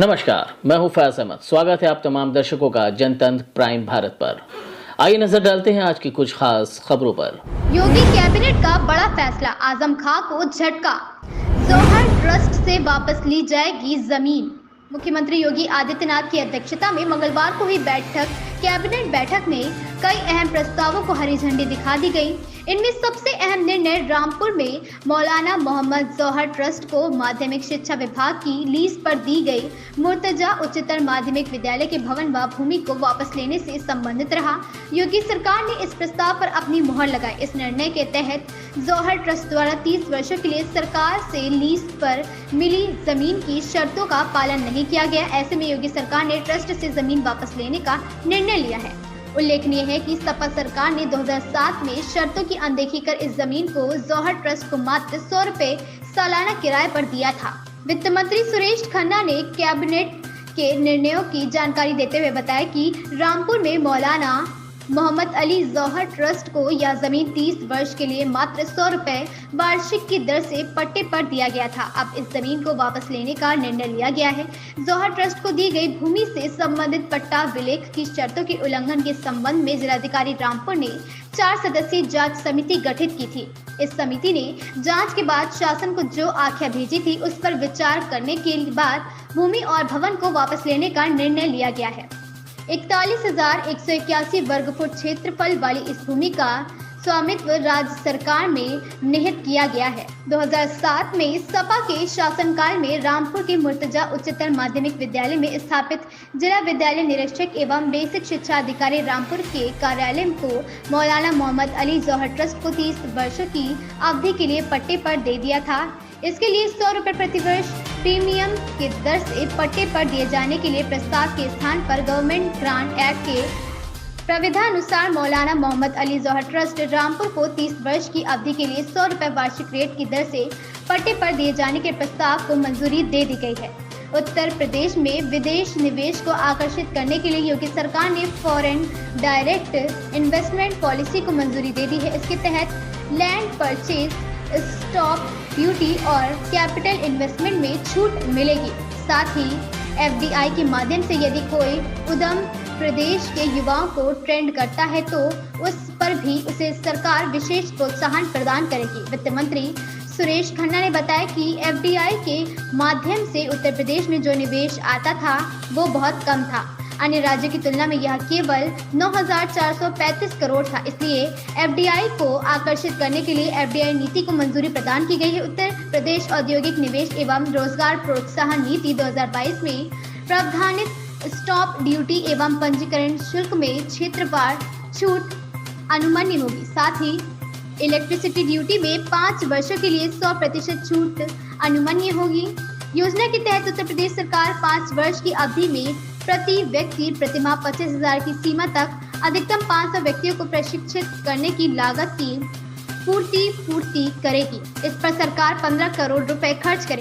नमस्कार, मैं हूं फैज अहमद। स्वागत है आप तमाम दर्शकों का जनतंत्र प्राइम भारत पर। आइए नजर डालते हैं आज की कुछ खास खबरों पर। योगी कैबिनेट का बड़ा फैसला, आजम खां को झटका। जौहर ट्रस्ट से वापस ली जाएगी जमीन। मुख्यमंत्री योगी आदित्यनाथ की अध्यक्षता में मंगलवार को हुई कैबिनेट बैठक में कई अहम प्रस्तावों को हरी झंडी दिखा दी गई। इनमें सबसे अहम निर्णय रामपुर में मौलाना मोहम्मद जौहर ट्रस्ट को माध्यमिक शिक्षा विभाग की लीज पर दी गई मुर्तजा उच्चतर माध्यमिक विद्यालय के भवन व भूमि को वापस लेने से संबंधित रहा। योगी सरकार ने इस प्रस्ताव पर अपनी मुहर लगाई। इस निर्णय के तहत जौहर ट्रस्ट द्वारा 30 वर्षों के लिए सरकार से लीज पर मिली जमीन की शर्तों का पालन नहीं किया गया। ऐसे में योगी सरकार ने ट्रस्ट से जमीन वापस लेने का निर्णय लिया है। उल्लेखनीय है कि सपा सरकार ने 2007 में शर्तों की अनदेखी कर इस जमीन को जौहर ट्रस्ट को मात्र 100 रुपए सालाना किराए पर दिया था। वित्त मंत्री सुरेश खन्ना ने कैबिनेट के निर्णयों की जानकारी देते हुए बताया कि रामपुर में मौलाना मोहम्मद अली जौहर ट्रस्ट को यह जमीन 30 वर्ष के लिए मात्र 100 रुपए वार्षिक की दर से पट्टे पर दिया गया था। अब इस जमीन को वापस लेने का निर्णय लिया गया है। जौहर ट्रस्ट को दी गई भूमि से संबंधित पट्टा विलेख की शर्तों के उल्लंघन के संबंध में जिलाधिकारी रामपुर ने 4 सदस्यीय जांच समिति गठित की थी। इस समिति ने जांच के बाद शासन को जो आख्या भेजी थी उस पर विचार करने के बाद भूमि और भवन को वापस लेने का निर्णय लिया गया है। 41,181 वर्ग फुट क्षेत्रफल वाली इस भूमि का स्वामित्व राज्य सरकार में निहित किया गया है। 2007 में सपा के शासनकाल में रामपुर के मुर्तजा उच्चतर माध्यमिक विद्यालय में स्थापित जिला विद्यालय निरीक्षक एवं बेसिक शिक्षा अधिकारी रामपुर के कार्यालय को मौलाना मोहम्मद अली जौहर ट्रस्ट को 30 वर्षों की अवधि के लिए पट्टे पर दे दिया था। इसके लिए 100 रुपए प्रति वर्ष प्रीमियम की दर से पट्टे पर दिए जाने के लिए प्रस्ताव के स्थान पर गवर्नमेंट ग्रांट एक्ट के प्राविधानुसार मौलाना मोहम्मद अली जौहर ट्रस्ट रामपुर को 30 वर्ष की अवधि के लिए 100 रुपए वार्षिक रेट की दर से पट्टे पर दिए जाने के प्रस्ताव को मंजूरी दे दी गई है। उत्तर प्रदेश में विदेश निवेश को आकर्षित करने के लिए योगी सरकार ने फॉरेन डायरेक्ट इन्वेस्टमेंट पॉलिसी को मंजूरी दे दी है। इसके तहत लैंड परचेज, स्टॉक ड्यूटी और कैपिटल इन्वेस्टमेंट में छूट मिलेगी। साथ ही एफडीआई के माध्यम से यदि कोई उद्यम प्रदेश के युवाओं को ट्रेंड करता है तो उस पर भी उसे सरकार विशेष प्रोत्साहन प्रदान करेगी। वित्त मंत्री सुरेश खन्ना ने बताया कि एफडीआई के माध्यम से उत्तर प्रदेश में जो निवेश आता था वो बहुत कम था। अन्य राज्यों की तुलना में यह केवल 9,435 करोड़ था। इसलिए एफडीआई को आकर्षित करने के लिए एफडीआई नीति को मंजूरी प्रदान की गई है। उत्तर प्रदेश औद्योगिक निवेश एवं रोजगार प्रोत्साहन नीति 2022 में प्रावधानित स्टॉप ड्यूटी एवं पंजीकरण शुल्क में क्षेत्रवार छूट अनुमन्य होगी। साथ ही इलेक्ट्रिसिटी ड्यूटी में 5 वर्षों के लिए 100% छूट अनुमन्य होगी। योजना के तहत उत्तर प्रदेश सरकार 5 वर्ष की अवधि में प्रति व्यक्ति प्रतिमाह 25,000 की सीमा तक अधिकतम 500 व्यक्तियों को प्रशिक्षित करने की लागत की पूर्ति करेगी। इस पर सरकार 15 करोड़ रुपए खर्च करेगी।